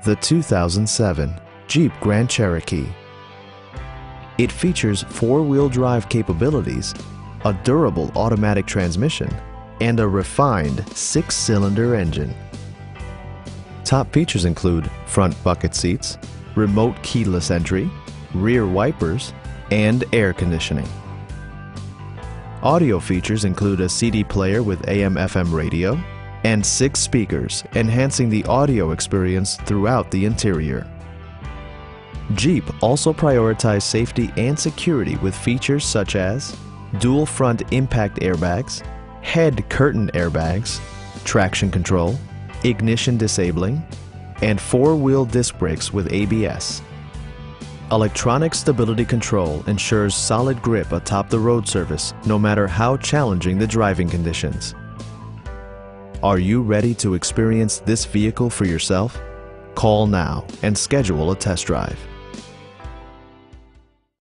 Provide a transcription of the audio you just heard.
the 2007 Jeep Grand Cherokee. It features four-wheel drive capabilities, a durable automatic transmission, and a refined six-cylinder engine. Top features include front bucket seats, remote keyless entry, rear wipers, and air conditioning. Audio features include a CD player with AM/FM radio and 6 speakers, enhancing the audio experience throughout the interior. Jeep also prioritized safety and security with features such as dual front impact airbags, head curtain airbags, traction control, ignition disabling, and four-wheel disc brakes with ABS. Electronic stability control ensures solid grip atop the road surface, no matter how challenging the driving conditions. Are you ready to experience this vehicle for yourself? Call now and schedule a test drive.